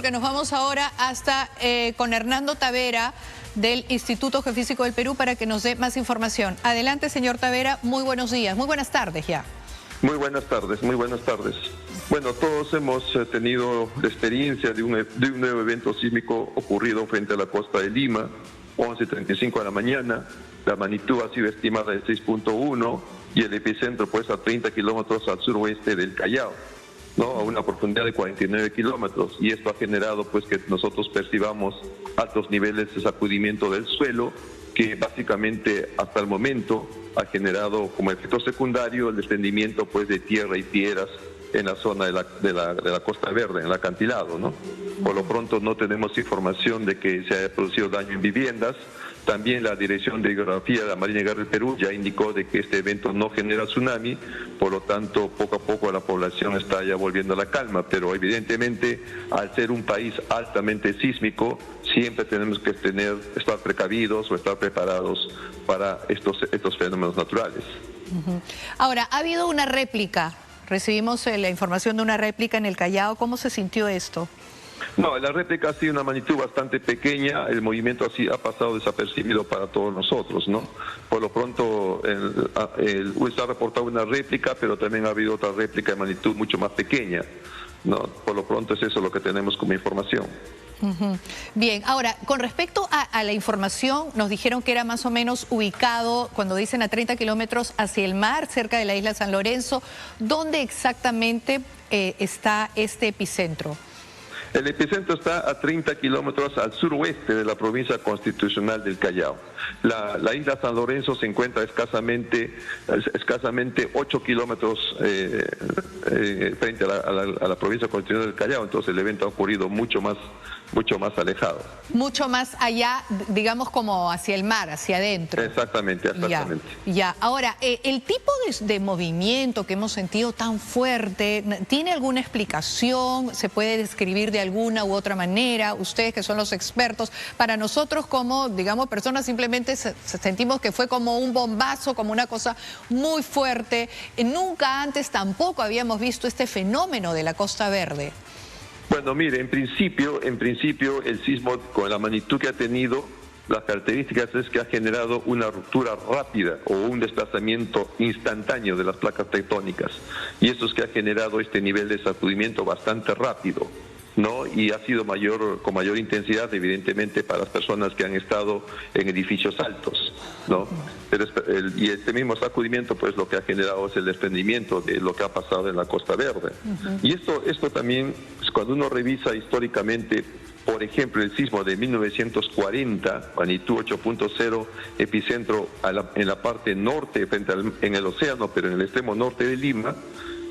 porque nos vamos ahora hasta con Hernando Tavera del Instituto Geofísico del Perú para que nos dé más información. Adelante, señor Tavera, muy buenos días, muy buenas tardes ya. Muy buenas tardes, muy buenas tardes. Bueno, todos hemos tenido la experiencia de un nuevo evento sísmico ocurrido frente a la costa de Lima, 11:35 de la mañana. La magnitud ha sido estimada de 6.1 y el epicentro pues a 30 kilómetros al suroeste del Callao, ¿no? A una profundidad de 49 kilómetros, y esto ha generado pues que nosotros percibamos altos niveles de sacudimiento del suelo, que básicamente hasta el momento ha generado como efecto secundario el desprendimiento pues de tierra y piedras en la zona de la Costa Verde, en el acantilado, ¿no? Por lo pronto no tenemos información de que se haya producido daño en viviendas. También la Dirección de Hidrografía de la Marina de Guerra del Perú ya indicó de que este evento no genera tsunami, por lo tanto poco a poco la población está ya volviendo a la calma, pero evidentemente al ser un país altamente sísmico siempre tenemos que estar precavidos o estar preparados para estos fenómenos naturales. Ahora, ha habido una réplica, recibimos la información de una réplica en el Callao. ¿Cómo se sintió esto? No, la réplica ha sido una magnitud bastante pequeña, el movimiento así ha pasado desapercibido para todos nosotros, ¿no? Por lo pronto, se ha reportado una réplica, pero también ha habido otra réplica de magnitud mucho más pequeña, ¿no? Por lo pronto es eso lo que tenemos como información. Bien, ahora, con respecto a la información, nos dijeron que era más o menos ubicado, cuando dicen a 30 kilómetros hacia el mar, cerca de la isla San Lorenzo. ¿Dónde exactamente está este epicentro? El epicentro está a 30 kilómetros al suroeste de la provincia constitucional del Callao. La isla San Lorenzo se encuentra escasamente 8 kilómetros frente a la provincia constitucional del Callao, entonces el evento ha ocurrido mucho más alejado. Mucho más allá, digamos como hacia el mar, hacia adentro. Exactamente. Ya. Ahora, el tipo de movimiento que hemos sentido tan fuerte, ¿tiene alguna explicación? ¿Se puede describir de alguna u otra manera? Ustedes que son los expertos, para nosotros como, digamos, personas simplemente sentimos que fue como un bombazo, como una cosa muy fuerte. Nunca antes tampoco habíamos visto este fenómeno de la Costa Verde. Bueno, mire, en principio el sismo con la magnitud que ha tenido, las características es que ha generado una ruptura rápida o un desplazamiento instantáneo de las placas tectónicas, y eso es que ha generado este nivel de sacudimiento bastante rápido, ¿no? Y ha sido con mayor intensidad, evidentemente, para las personas que han estado en edificios altos, ¿no? Y este mismo sacudimiento, pues lo que ha generado es el desprendimiento de lo que ha pasado en la Costa Verde. Y esto también, cuando uno revisa históricamente, por ejemplo, el sismo de 1940, magnitud 8.0, epicentro en la parte norte, en el océano, pero en el extremo norte de Lima,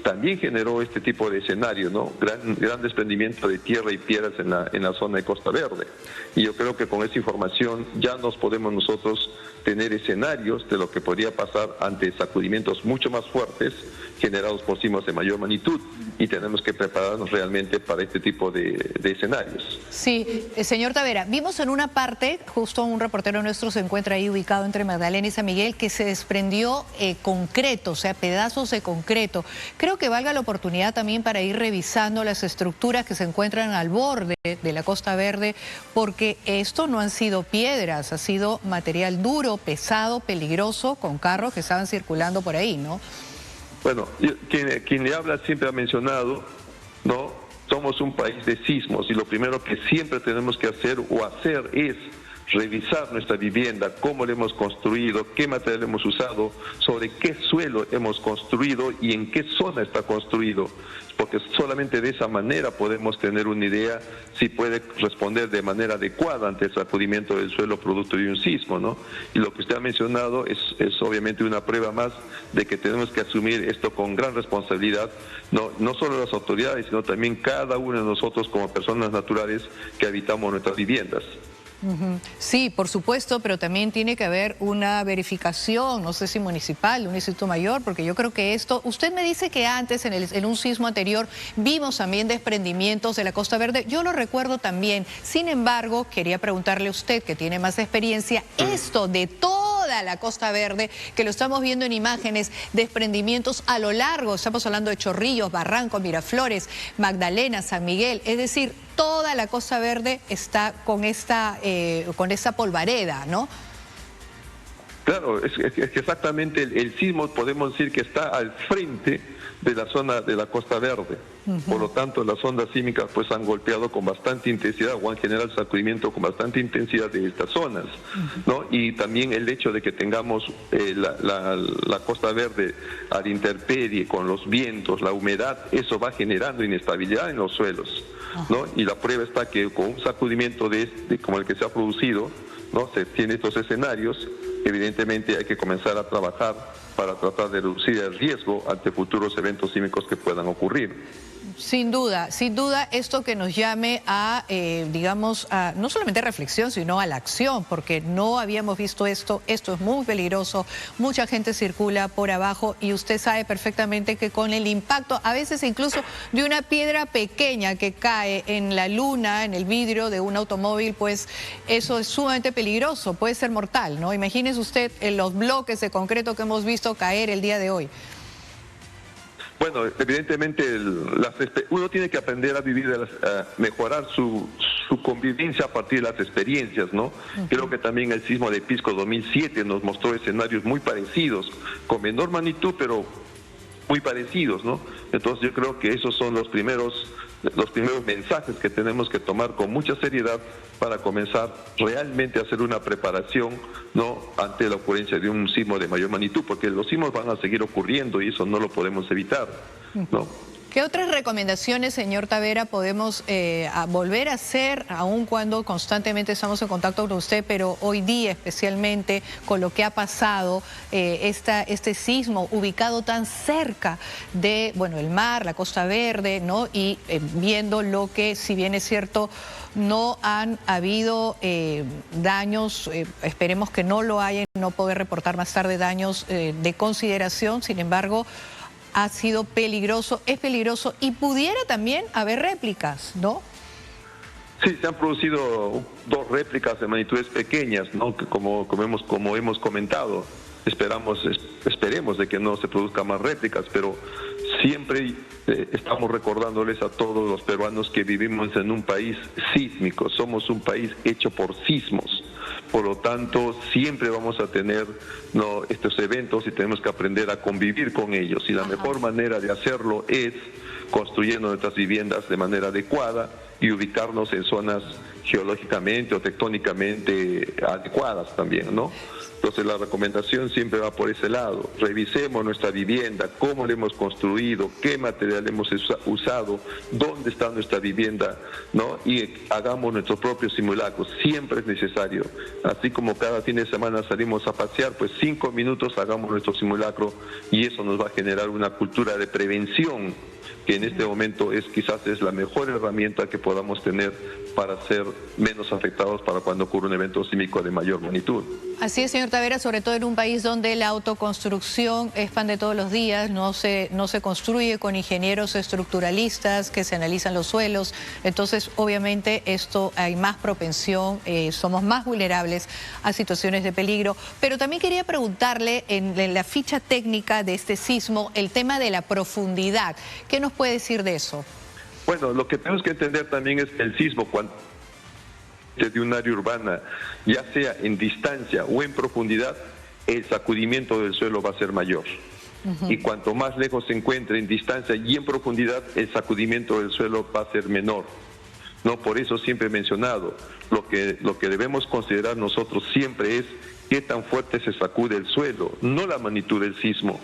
también generó este tipo de escenario, ¿no? Gran desprendimiento de tierra y piedras en la zona de Costa Verde. Y yo creo que con esa información ya nos podemos nosotros tener escenarios de lo que podría pasar ante sacudimientos mucho más fuertes generados por sismos de mayor magnitud, y tenemos que prepararnos realmente para este tipo de escenarios. Sí, señor Tavera, vimos en una parte, justo un reportero nuestro se encuentra ahí ubicado entre Magdalena y San Miguel, que se desprendió concreto, o sea, pedazos de concreto. Creo que valga la oportunidad también para ir revisando las estructuras que se encuentran al borde de la Costa Verde, porque esto no han sido piedras, ha sido material duro, pesado, peligroso, con carros que estaban circulando por ahí, ¿no? Bueno, quien le habla siempre ha mencionado, ¿no? Somos un país de sismos, y lo primero que siempre tenemos que hacer es revisar nuestra vivienda, cómo la hemos construido, qué material hemos usado, sobre qué suelo hemos construido y en qué zona está construido, porque solamente de esa manera podemos tener una idea si puede responder de manera adecuada ante el sacudimiento del suelo producto de un sismo, ¿no? Y lo que usted ha mencionado es obviamente una prueba más de que tenemos que asumir esto con gran responsabilidad, no solo las autoridades, sino también cada uno de nosotros como personas naturales que habitamos nuestras viviendas. Sí, por supuesto, pero también tiene que haber una verificación, no sé si municipal, un instituto mayor, porque yo creo que esto, usted me dice que antes, en un sismo anterior, vimos también desprendimientos de la Costa Verde, yo lo recuerdo también. Sin embargo, quería preguntarle a usted, que tiene más experiencia, esto de toda toda la Costa Verde, que lo estamos viendo en imágenes, desprendimientos a lo largo, estamos hablando de Chorrillos, Barranco, Miraflores, Magdalena, San Miguel, es decir, toda la Costa Verde está con esta polvareda, ¿no? Claro, es que exactamente el sismo podemos decir que está al frente de la zona de la Costa Verde. Por lo tanto, las ondas sísmicas pues han golpeado con bastante intensidad o han generado sacudimiento con bastante intensidad de estas zonas, ¿no? Y también el hecho de que tengamos la Costa Verde a la intemperie con los vientos, la humedad, eso va generando inestabilidad en los suelos, ¿no? Y la prueba está que con un sacudimiento como el que se ha producido, ¿no? Se tiene estos escenarios. Evidentemente hay que comenzar a trabajar para tratar de reducir el riesgo ante futuros eventos sísmicos que puedan ocurrir. Sin duda, esto que nos llame a, digamos, a no solamente reflexión, sino a la acción, porque no habíamos visto esto es muy peligroso, mucha gente circula por abajo y usted sabe perfectamente que con el impacto, a veces incluso de una piedra pequeña que cae en la luna, en el vidrio de un automóvil, pues eso es sumamente peligroso, puede ser mortal, ¿no? Imagínese usted los bloques de concreto que hemos visto caer el día de hoy. Bueno, evidentemente uno tiene que aprender a vivir, a mejorar su convivencia a partir de las experiencias, ¿no? Creo que también el sismo de Pisco 2007 nos mostró escenarios muy parecidos, con menor magnitud, pero muy parecidos, ¿no? Entonces yo creo que esos son los primeros mensajes que tenemos que tomar con mucha seriedad para comenzar realmente a hacer una preparación, ¿no?, ante la ocurrencia de un sismo de mayor magnitud, porque los sismos van a seguir ocurriendo y eso no lo podemos evitar, ¿no? ¿Qué otras recomendaciones, señor Tavera, podemos volver a hacer, aun cuando constantemente estamos en contacto con usted, pero hoy día especialmente con lo que ha pasado, este sismo ubicado tan cerca de, bueno, el mar, la Costa Verde, ¿no? Y viendo lo que, si bien es cierto, no han habido daños, esperemos que no lo haya, no poder reportar más tarde daños de consideración, sin embargo, ha sido peligroso, es peligroso y pudiera también haber réplicas, ¿no? Sí, se han producido 2 réplicas de magnitudes pequeñas, ¿no? Que como hemos comentado, esperemos de que no se produzcan más réplicas, pero siempre estamos recordándoles a todos los peruanos que vivimos en un país sísmico, somos un país hecho por sismos. Por lo tanto, siempre vamos a tener, ¿no?, estos eventos y tenemos que aprender a convivir con ellos. Y la mejor manera de hacerlo es construyendo nuestras viviendas de manera adecuada y ubicarnos en zonas geológicamente o tectónicamente adecuadas también, ¿no? Entonces la recomendación siempre va por ese lado. Revisemos nuestra vivienda, cómo la hemos construido, qué material hemos usado, dónde está nuestra vivienda, ¿no? Y hagamos nuestros propios simulacros. Siempre es necesario. Así como cada fin de semana salimos a pasear, pues 5 minutos hagamos nuestro simulacro y eso nos va a generar una cultura de prevención que en este momento quizás es la mejor herramienta que podamos tener para ser menos afectados para cuando ocurre un evento sísmico de mayor magnitud. Así es, señor Tavera, sobre todo en un país donde la autoconstrucción es pan de todos los días, no se construye con ingenieros estructuralistas que se analizan los suelos, entonces obviamente esto hay más propensión, somos más vulnerables a situaciones de peligro, pero también quería preguntarle en la ficha técnica de este sismo el tema de la profundidad, ¿qué nos puede decir de eso? Bueno, lo que tenemos que entender también es que el sismo, cuando de un área urbana, ya sea en distancia o en profundidad, el sacudimiento del suelo va a ser mayor. Y cuanto más lejos se encuentre en distancia y en profundidad, el sacudimiento del suelo va a ser menor. No, por eso siempre he mencionado, lo que debemos considerar nosotros siempre es qué tan fuerte se sacude el suelo, no la magnitud del sismo.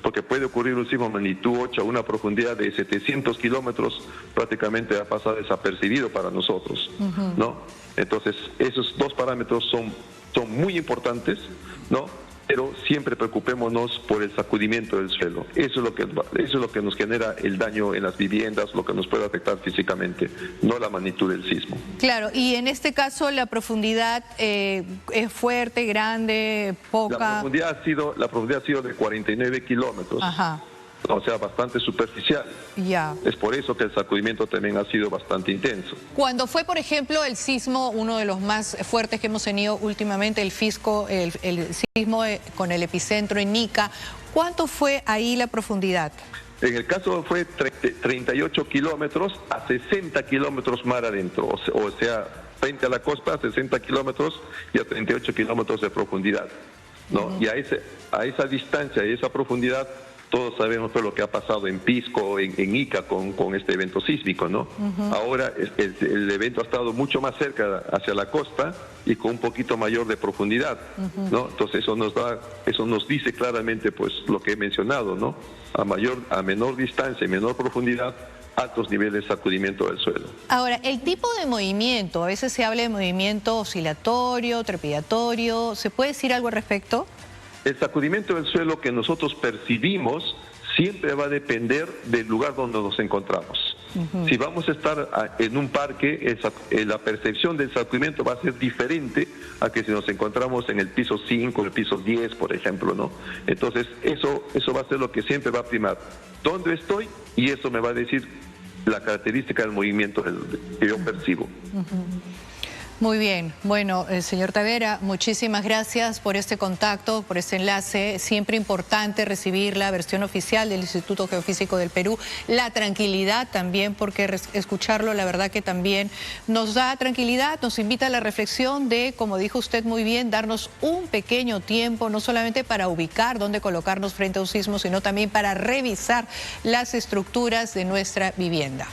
Porque puede ocurrir un sismo magnitud 8 a una profundidad de 700 kilómetros, prácticamente va a pasar desapercibido para nosotros, ¿no? Entonces, esos 2 parámetros son muy importantes, ¿no? Pero siempre preocupémonos por el sacudimiento del suelo. Eso es lo que nos genera el daño en las viviendas, lo que nos puede afectar físicamente, no la magnitud del sismo. Claro, y en este caso la profundidad es fuerte, grande, poca. La profundidad ha sido de 49 kilómetros. Ajá. o sea, bastante superficial. Ya. Es por eso que el sacudimiento también ha sido bastante intenso. Cuando fue, por ejemplo, el sismo, uno de los más fuertes que hemos tenido últimamente, el sismo con el epicentro en Ica, ¿cuánto fue ahí la profundidad? En el caso fue 38 kilómetros a 60 kilómetros mar adentro, o sea, frente a la costa, 60 kilómetros y a 38 kilómetros de profundidad, ¿no? Y a esa distancia y esa profundidad, todos sabemos pues, lo que ha pasado en Pisco, en Ica, con este evento sísmico, ¿no? Ahora el evento ha estado mucho más cerca hacia la costa y con un poquito mayor de profundidad, ¿no? Entonces eso nos dice claramente pues lo que he mencionado, ¿no? A menor distancia y menor profundidad, altos niveles de sacudimiento del suelo. Ahora, el tipo de movimiento, a veces se habla de movimiento oscilatorio, trepidatorio, ¿se puede decir algo al respecto? El sacudimiento del suelo que nosotros percibimos siempre va a depender del lugar donde nos encontramos. Si vamos a estar en un parque, la percepción del sacudimiento va a ser diferente a que si nos encontramos en el piso 5, el piso 10, por ejemplo, ¿no? Entonces, eso va a ser lo que siempre va a primar. ¿Dónde estoy? Y eso me va a decir la característica del movimiento que yo percibo. Muy bien. Bueno, señor Tavera, muchísimas gracias por este contacto, por este enlace. Siempre importante recibir la versión oficial del Instituto Geofísico del Perú. La tranquilidad también, porque escucharlo, la verdad que también nos da tranquilidad, nos invita a la reflexión de, como dijo usted muy bien, darnos un pequeño tiempo, no solamente para ubicar dónde colocarnos frente a un sismo, sino también para revisar las estructuras de nuestra vivienda.